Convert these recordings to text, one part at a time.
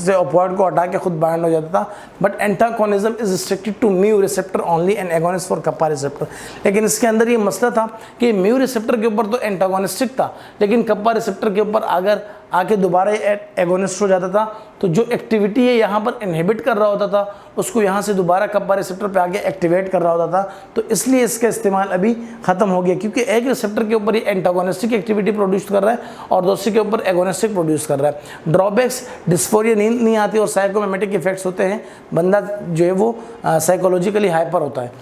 से ओपियोइड को हटा के खुद बाइंड हो जाता था। But antagonism is restricted to mu receptor only and agonist for kappa receptor. लेकिन इसके अंदर ये मसला था कि म्यू रिसेप्टर के ऊपर तो एंटागोनिस्टिक था, लेकिन कप्पा रिसेप्टर के ऊपर अगर आके दोबारा एगोनिस्ट हो जाता था तो जो एक्टिविटी है यहाँ पर इनहिबिट कर रहा होता था उसको यहाँ से दोबारा कप्पा रिसेप्टर पे आके एक्टिवेट कर रहा होता था। तो इसलिए इसका इस्तेमाल अभी ख़त्म हो गया, क्योंकि एक रिसेप्टर के ऊपर ये एंटागोनिस्टिक एक्टिविटी प्रोड्यूस कर रहा है और दूसरे के ऊपर एगोनिस्टिक प्रोड्यूस कर रहा है। ड्रॉबैक्स, डिस्फोरिया, नींद नहीं आती और साइकोमिमेटिक इफेक्ट्स होते हैं, बंदा जो है वो साइकोलॉजिकली हाइपर होता है।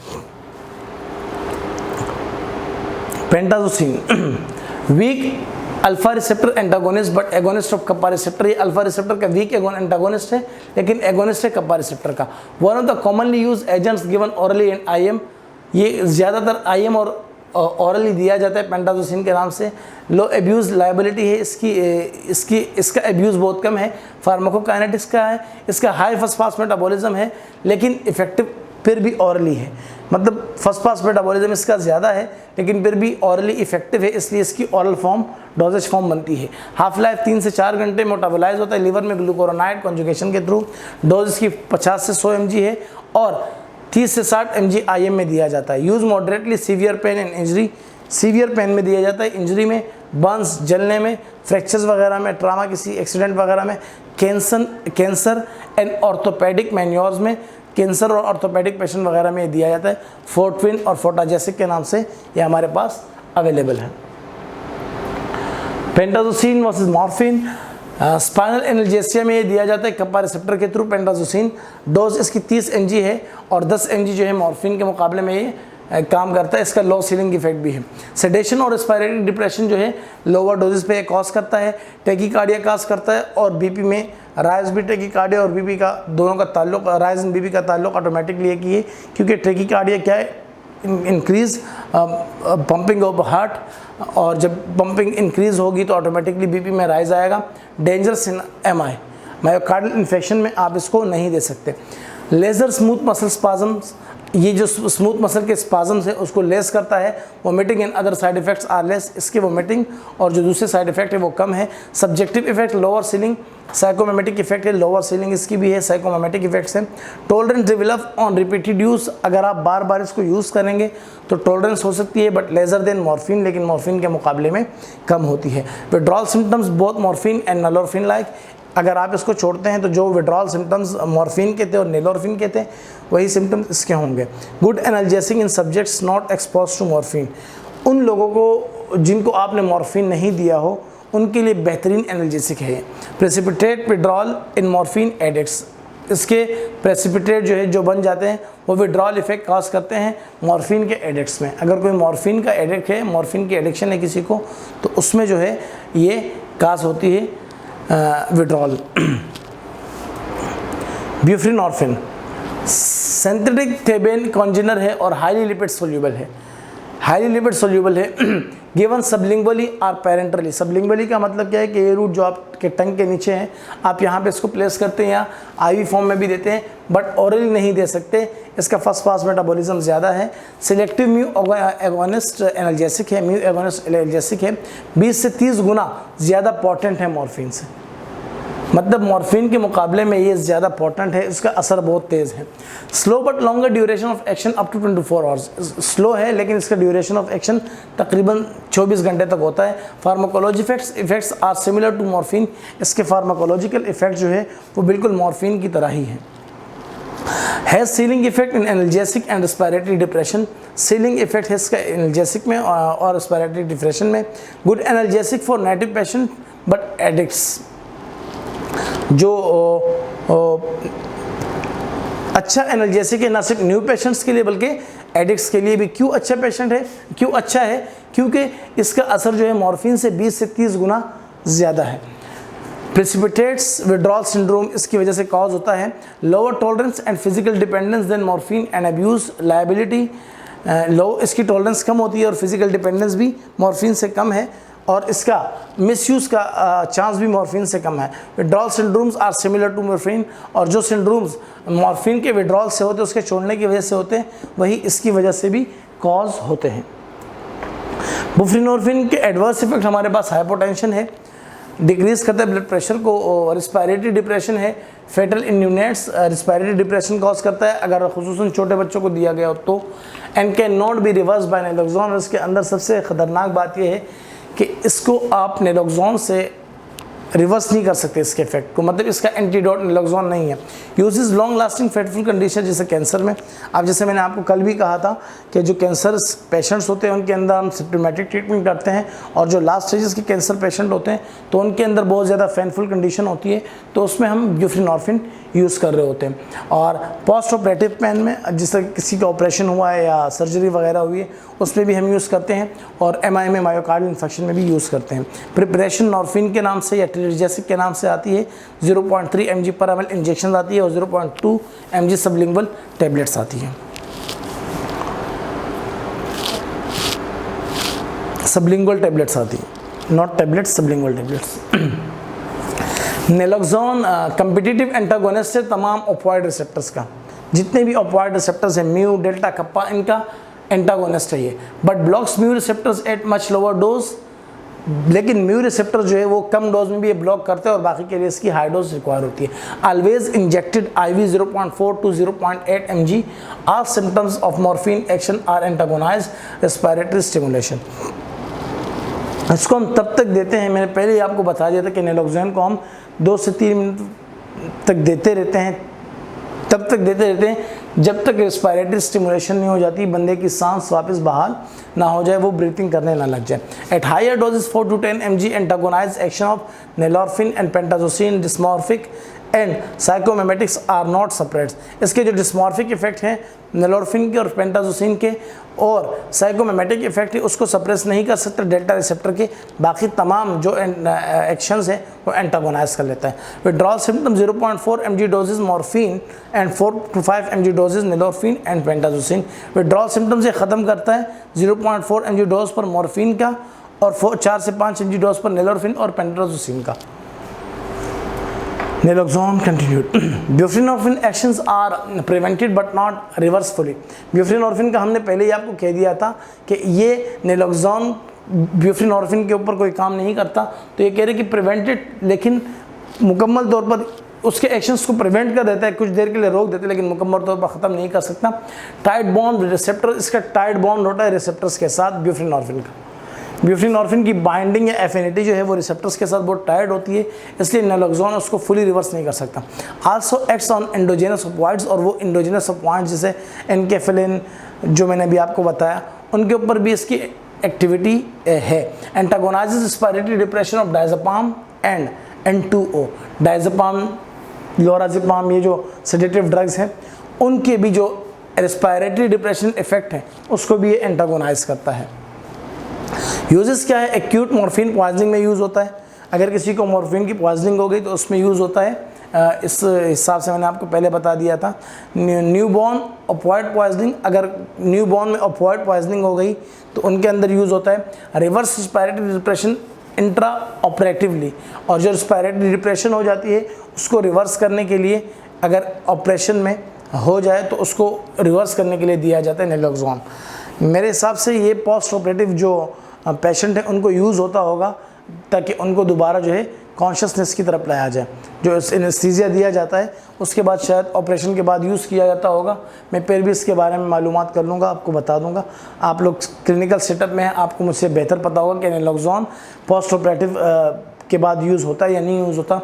Pentazocine weak alpha receptor antagonist but agonist of kappa receptor. ये अल्फा रिसेप्टर का वीक एंटागोनिस्ट है लेकिन एगोनिस्ट है कप्पा रिसेप्टर का। One of the commonly use agents given orally and IM, ये ज़्यादातर आईएम और ओरली दिया जाता है पेंटाजोसिन के नाम से। लो एब्यूज़ लाइबिलिटी है इसका एब्यूज़ बहुत कम है। फार्माकोकाइनेटिक्स का है, इसका हाई फर्स्ट पास मेटाबॉलिज्म है लेकिन इफेक्टिव फिर भी ऑरली है, मतलब फर्स्ट पास मेटाबॉलिज्म इसका ज़्यादा है लेकिन फिर भी ऑरली इफेक्टिव है, इसलिए इसकी ऑरल फॉर्म डोजेज फॉर्म बनती है। हाफ लाइफ 3 से 4 घंटे मेटाबोलाइज होता है लिवर में ग्लूकोरोनाइड कॉन्जुगेशन के थ्रू। डोज इसकी 50 से 100 mg है और 30 से 60 mg IM में दिया जाता है। Use moderately severe pain and injury, severe pain में दिया जाता है, इंजरी में, बर्न्स, जलने में, फ्रैक्चर्स वगैरह में, ट्रामा किसी एक्सीडेंट वगैरह में, कैंसर एंड ऑर्थोपेडिक मैन्योर्स में, कैंसर और ऑर्थोपेडिक पेशेंट वगैरह में दिया जाता है। फोर्टविन और फोटाजेसिक के नाम से ये हमारे पास अवेलेबल है। Pentazocine versus morphine, spinal analgesia में ये दिया जाता है कप्पा रिसेप्टर के थ्रू पेंटाजोसिन। डोज इसकी 30 mg है और 10 mg जो है मॉर्फिन के मुकाबले में ये काम करता है। इसका लो सीलिंग इफेक्ट भी है। सेडेशन और रेस्पिरेटरी डिप्रेशन जो है लोअर डोजेस पे कॉज करता है। टैकीकार्डिया कॉज करता है और बीपी में राइज भी टैकीकार्डिया और बीपी का दोनों का ताल्लुक, राइज एंड बीपी का ताल्लुक ऑटोमेटिकली है कि क्योंकि टैकीकार्डिया क्या है, इंक्रीज पंपिंग ऑफ हार्ट और जब पंपिंग इंक्रीज होगी तो ऑटोमेटिकली बीपी में राइज आएगा। Dangerous in MI myocardial infection में आप इसको नहीं दे सकते। लेजर स्मूथ मसल स्पाजम्स, ये जो स्मूथ मसल के स्पाजम्स है उसको लेस करता है। Vomiting and other side effects are less, इसके वोमिटिंग और जो दूसरे साइड इफेक्ट है वो कम है। Subjective effect lower ceiling, psychomimetic effect है, लोअर सीलिंग इसकी भी है, साइकोमिमेटिक इफेक्ट्स है। Tolerance develop on repeated use, अगर आप बार बार इसको यूज़ करेंगे तो टॉलरेंस हो सकती है बट लेजर देन मॉर्फिन, लेकिन मॉर्फिन के मुकाबले में कम होती है। Withdrawal symptoms both morphine and nalorphine like, अगर आप इसको छोड़ते हैं तो जो विड्रॉल सिम्टम्स मॉर्फिन के थे और नेलोरफिन के थे वही सिम्टम्स इसके होंगे। Good analgesic in subjects not expose to morphine, उन लोगों को जिनको आपने मॉर्फिन नहीं दिया हो उनके लिए बेहतरीन एनाल्जेसिक है। प्रेसिपिटेट विड्रॉल इन मॉर्फिन एडिक्ट्स, इसके प्रेसिपिटेट जो है जो बन जाते हैं वो विड्रॉल इफेक्ट काज करते हैं मॉर्फिन के एडिक्ट्स में। अगर कोई मॉर्फिन का एडिक्ट है, मॉर्फिन की एडिक्शन है किसी को, तो उसमें जो है ये काज होती है विड्रॉल। ब्यूफेनॉर्फिन सिंथेटिक थेबेन कॉन्जिनर है और हाईली लिपिड सोल्यूबल है, हाईली लिपिड सोल्यूबल है। Given sublingually or parenterally, sublingually का मतलब क्या है कि ये रूट जो आपके टंग के नीचे है आप यहाँ पे इसको प्लेस करते हैं या IV फॉर्म में भी देते हैं बट ओरली नहीं दे सकते, इसका फर्स्ट पास मेटाबॉलिज्म ज़्यादा है। सिलेक्टिव म्यू एगोनिस्ट एनाल्जेसिक है, म्यू एगोनिस्ट एनाल्जेसिक है, 20 से 30 गुना ज़्यादा पोटेंट है मॉर्फिन से, मतलब मॉर्फिन के मुकाबले में ये ज़्यादा पोटेंट है, इसका असर बहुत तेज़ है। Slow but longer duration of action up to 24 hours, slow है लेकिन इसका ड्यूरेशन ऑफ एक्शन तकरीबन 24 घंटे तक होता है। Pharmacology effects are similar to morphine, इसके फार्माकोलॉजिकल इफेक्ट जो है वो बिल्कुल मॉर्फिन की तरह ही है। Has ceiling effect in analgesic and respiratory depression, ceiling effect है इसका एनाल्जेसिक में और रेस्पिरेटरी डिप्रेशन में। Good analgesic for native patient but addicts, जो अच्छा एनाल्जेसिक है ना सिर्फ न्यू पेशेंट्स के लिए बल्कि एडिक्ट्स के लिए भी। क्यों अच्छा पेशेंट है, क्यों अच्छा है, क्योंकि इसका असर जो है मॉर्फिन से 20 से 30 गुना ज़्यादा है। प्रेसिपिटेट्स विड्रॉल सिंड्रोम इसकी वजह से कॉज होता है। Lower tolerance and physical dependence than morphine and abuse liability, लो इसकी टॉलरेंस कम होती है और फिजिकल डिपेंडेंस भी मॉर्फिन से कम है और इसका मिसयूज़ का चांस भी मॉर्फिन से कम है। Withdrawal syndromes are similar to morphine, और जो सिंड्रोम्स मॉर्फिन के विड्रॉल से होते हैं उसके छोड़ने की वजह से होते हैं वही इसकी वजह से भी कॉज होते हैं। बुप्रेनोर्फिन के एडवर्स इफेक्ट हमारे पास हाइपोटेंशन है, डिक्रीज़ करता है ब्लड प्रेशर को। रिस्पायरेटरी डिप्रेशन है फेटल इन यूनिट्स, रिस्पायरेटरी डिप्रेशन कॉज करता है अगर खुसूसन छोटे बच्चों को दिया गया हो तो, and can not be reverse by naloxone. इसके अंदर सबसे ख़तरनाक बात यह है कि इसको आप नैलोक्सोन से रिवर्स नहीं कर सकते इसके इफेक्ट को, मतलब इसका एंटीडोट नैलोक्सोन नहीं है। Uses long lasting fateful condition जैसे कैंसर में। अब जैसे मैंने आपको कल भी कहा था कि जो कैंसर पेशेंट्स होते हैं उनके अंदर हम सिम्टोमेटिक ट्रीटमेंट करते हैं, और जो लास्ट स्टेजेस के कैंसर पेशेंट होते हैं तो उनके अंदर बहुत ज़्यादा पेनफुल कंडीशन होती है, तो उसमें हम ब्यूप्रीनॉर्फिन यूज़ कर रहे होते हैं। और पोस्ट ऑपरेटिव पेन में जिससे किसी का ऑपरेशन हुआ है या सर्जरी वगैरह हुई है उसमें भी हम यूज़ करते हैं, और एमआई में मायोकार्डियल इन्फेक्शन में भी यूज़ करते हैं। प्रिपरेशन नॉर्फिन के नाम से या टेरेजेसिक के नाम से आती है, 0.3 mg/ml इंजेक्शन आती है और 0.2 mg सबलिंगुअल टैबलेट्स आती है। सबलिंगुअल टैबलेट्स आती है, not tablets, sublingual tablets. Naloxone competitive antagonist है तमाम ओपियोइड रिसेप्टर्स का, जितने भी ओपियोइड रिसेप्टर्स हैं म्यू, डेल्टा, कप्पा, इनका एंटागोनिस्ट है ये, but blocks mu receptors eight much lower dose. लेकिन म्यू रिसेप्टर जो है वो कम डोज में भी ये ब्लॉक करते हैं और बाकी के लिए इसकी हाई डोज रिक्वायर होती है। Always injected IV 0.4 to 0.8 mg। All symptoms of morphine action are antagonise respiratory stimulation. इसको हम तब तक देते हैं, मैंने पहले ही आपको बता दिया था कि नैलोक्सोन को हम 2 से 3 मिनट तक देते रहते हैं, तब तक देते रहते हैं जब तक रेस्पिरेटरी स्टिमुलेशन नहीं हो जाती, बंदे की सांस वापस बहाल ना हो जाए, वो ब्रीथिंग करने ना लग जाए। At higher doses 4 to 10 mg antagonise action of nalorphine and pentazocine. Dysmorphic and psychomimetics are not separate. इसके जो डिस्मॉर्फिक इफेक्ट हैं नैलोरफिन के और पेंटाजोसिन के, और साइकोमिमेटिक इफेक्ट है उसको सप्रेस नहीं कर सकते डेल्टा रिसेप्टर के, बाकी तमाम जो एक्शंस हैं वो एंटागोनाइज कर लेता है। Withdrawal symptom 0.4 mg doses morphine and 4 to 5 mg doses nalorphine and pentazocine. Withdrawal symptom से ख़त्म करता है 0.4 mg डोज पर मॉर्फिन का और 4 से 5 mg डोज पर नैलोरफिन और पेंटाजोसिन का। Naloxone continued. Buprenorphine actions are prevented but not reversibly. Buprenorphine का हमने पहले ही आपको कह दिया था कि ये Naloxone Buprenorphine के ऊपर कोई काम नहीं करता, तो ये कह रहे कि प्रिवेंटेड, लेकिन मुकम्मल तौर पर उसके एक्शंस को प्रिवेंट कर देता है, कुछ देर के लिए रोक देते हैं, लेकिन मुकम्मल तौर पर ख़त्म नहीं कर सकता। टाइट बॉन्ड रिसेप्टर, इसका टाइट बॉन्ड होता है रिसेप्टर्स के साथ ब्यूप्रीनॉर्फिन का। ब्यूप्रीनॉर्फिन की बाइंडिंग या एफिनिटी जो है वो रिसेप्टर्स के साथ बहुत टाइट होती है, इसलिए नैलोक्सोन उसको फुली रिवर्स नहीं कर सकता। आल्सो एक्ट्स ऑन एंडोजेनस ऑपियोइड्स, और वो एंडोजेनस ऑपियोइड्स जैसे एनकेफेलिन जो मैंने अभी आपको बताया उनके ऊपर भी इसकी एक्टिविटी है। Antagonises respiratory depression of diazepam and N2O। Diazepam, lorazepam, ये जो सेडेटिव ड्रग्स हैं उनके भी जो रेस्पिरेटरी डिप्रेशन इफेक्ट है उसको भी ये एंटागोनाइज करता है। यूजेस क्या है? एक्यूट मॉर्फिन पॉइजनिंग में यूज़ होता है, अगर किसी को मॉर्फिन की पॉइजनिंग हो गई तो उसमें यूज़ होता है। इस हिसाब से मैंने आपको पहले बता दिया था। न्यूबॉर्न ऑपियोइड पॉइजनिंग, अगर न्यूबॉर्न में ऑपियोइड पॉइजनिंग हो गई तो उनके अंदर यूज़ होता है। Reverse respiratory depression intra operatively, और जो रेस्पिरेटरी डिप्रेशन हो जाती है उसको रिवर्स करने के लिए, अगर ऑपरेशन में हो जाए तो उसको रिवर्स करने के लिए दिया जाता है नैलोक्सोन। मेरे हिसाब से ये पोस्ट ऑपरेटिव जो पेशेंट है उनको यूज़ होता होगा, ताकि उनको दोबारा जो है कॉन्शियसनेस की तरफ लाया जाए। जो एनेस्थीसिया दिया जाता है उसके बाद शायद ऑपरेशन के बाद यूज़ किया जाता होगा, मैं फिर भी इसके बारे में मालूमात कर लूँगा, आपको बता दूँगा। आप लोग क्लिनिकल सेटअप में हैं, आपको मुझसे बेहतर पता होगा कि नैलोक्सोन पोस्ट ऑपरेटिव के बाद यूज़ होता है या नहीं यूज़ होता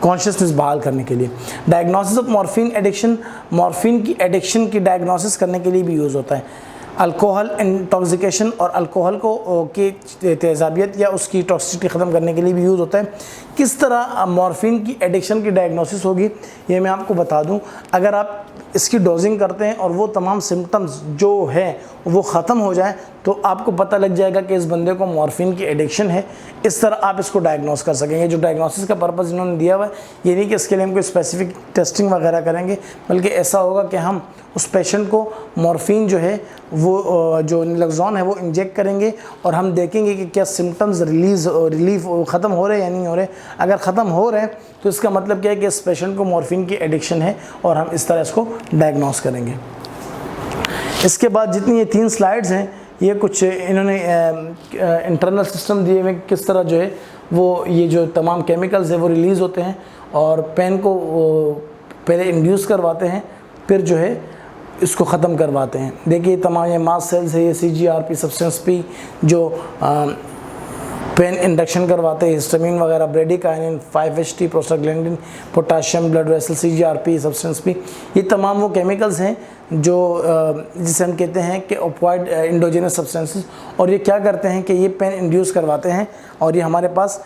कॉन्शियसनेस बहाल करने के लिए। Diagnosis of morphine addiction, morphine की एडिक्शन की डायग्नोसिस करने के लिए भी यूज़ होता है। अल्कोहल इंटॉक्सिकेशन और अल्कोहल को की तेज़ाबियत या उसकी टॉक्सिसिटी ख़त्म करने के लिए भी यूज़ होता है। किस तरह मॉर्फिन की एडिक्शन की डायग्नोसिस होगी ये मैं आपको बता दूं। अगर आप इसकी डोजिंग करते हैं और वो तमाम सिम्टम्स जो है वो ख़त्म हो जाए तो आपको पता लग जाएगा कि इस बंदे को मॉर्फिन की एडिक्शन है। इस तरह आप इसको डायग्नोस कर सकेंगे। जो डायग्नोसिस का पर्पज़ इन्होंने दिया हुआ है ये नहीं कि इसके लिए हम कोई स्पेसिफिक टेस्टिंग वगैरह करेंगे, बल्कि ऐसा होगा कि हम उस पेशेंट को मॉर्फिन जो है वो जो नैलोक्सोन है वो इंजेक्ट करेंगे और हम देखेंगे कि क्या सिम्टम्स रिलीफ ख़त्म हो रहे हैं या नहीं हो रहे। अगर ख़त्म हो रहे हैं तो इसका मतलब क्या है कि इस पेशेंट को मॉर्फिन की एडिक्शन है और हम इस तरह इसको डायग्नोस करेंगे। इसके बाद जितनी ये 3 स्लाइड्स हैं ये कुछ इन्होंने इंटरनल सिस्टम दिए हुए किस तरह जो है वो ये जो तमाम केमिकल्स है वो रिलीज़ होते हैं और पेन को पहले इंड्यूस करवाते हैं, फिर जो है इसको ख़त्म करवाते हैं। देखिए तमाम ये मास्ट सेल्स है, ये CGRP सब्सटेंस पी जो पेन इंडक्शन करवाते हैं, हिस्टामिन वगैरह, bradykinin, 5-HT, prostaglandin, potassium, blood vessel, CGRP substance P, ये तमाम वो केमिकल्स हैं जो जिसे हम कहते हैं कि ओपियोइड इंडोजेनस सब्सटेंसेस। और ये क्या करते हैं कि ये पेन इंड्यूस करवाते हैं और ये हमारे पास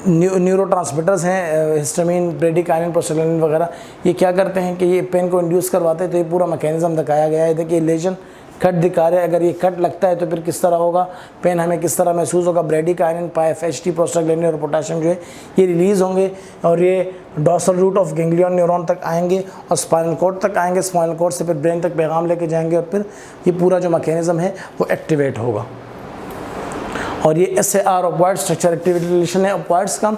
न्यूरोट्रांसमीटर्स हैं, हिस्टामिन, ब्रेडिकाइनिन, प्रोस्टाग्लैंडिन वगैरह, ये क्या करते हैं कि ये पेन को इंड्यूस करवाते हैं। तो ये पूरा मैकेनिज्म दिखाया गया है। देखिए लेजन कट दिखा रहे हैं, अगर ये कट लगता है तो फिर किस तरह होगा, पेन हमें किस तरह महसूस होगा। ब्रेडिकाइनिन, 5-HT, प्रोस्टाग्लैंडिन और पोटाशियम जो है ये रिलीज़ होंगे और ये dorsal root of ganglion neuron तक आएंगे और स्पाइनल कॉर्ड तक आएंगे। स्पाइनल कॉर्ड से फिर ब्रेन तक पैगाम लेके जाएंगे और फिर ये पूरा जो मैकेनिज्म है वो एक्टिवेट होगा। और ये SAR ऑपियोइड स्ट्रक्चर एक्टिविटी रिलेशन है ऑपियोइड्स का।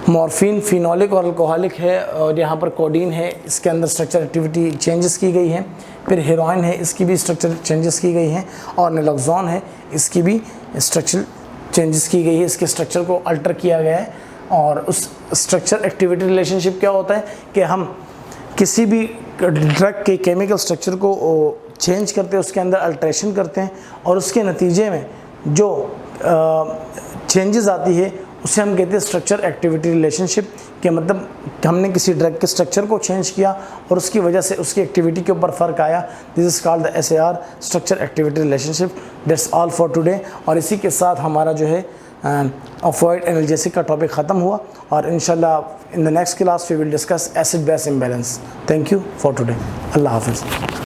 मॉर्फिन फिनोलिक और अल्कोहलिक है और यहाँ पर कोडीन है, इसके अंदर स्ट्रक्चर एक्टिविटी चेंजेस की गई है। फिर हेरोइन है, इसकी भी स्ट्रक्चर चेंजेस की गई हैं। और नेलोक्सोन है, इसकी भी स्ट्रक्चर चेंजेस की गई है, इसके स्ट्रक्चर को अल्टर किया गया है। और उस स्ट्रक्चर एक्टिविटी रिलेशनशिप क्या होता है कि हम किसी भी ड्रग के केमिकल स्ट्रक्चर को चेंज करते हैं, उसके अंदर अल्ट्रेशन करते हैं और उसके नतीजे में जो चेंजेस आती है उसे हम कहते हैं स्ट्रक्चर एक्टिविटी रिलेशनशिप। के मतलब हमने किसी ड्रग के स्ट्रक्चर को चेंज किया और उसकी वजह से उसकी एक्टिविटी के ऊपर फ़र्क आया। This is called the SAR structure activity relationship. That's all for today. और इसी के साथ हमारा जो है ऑपियोइड एनाल्जेसिक का टॉपिक ख़त्म हुआ और इंशाल्लाह in the next class we will discuss acid base imbalance. Thank you for today. अल्लाह हाफिज़।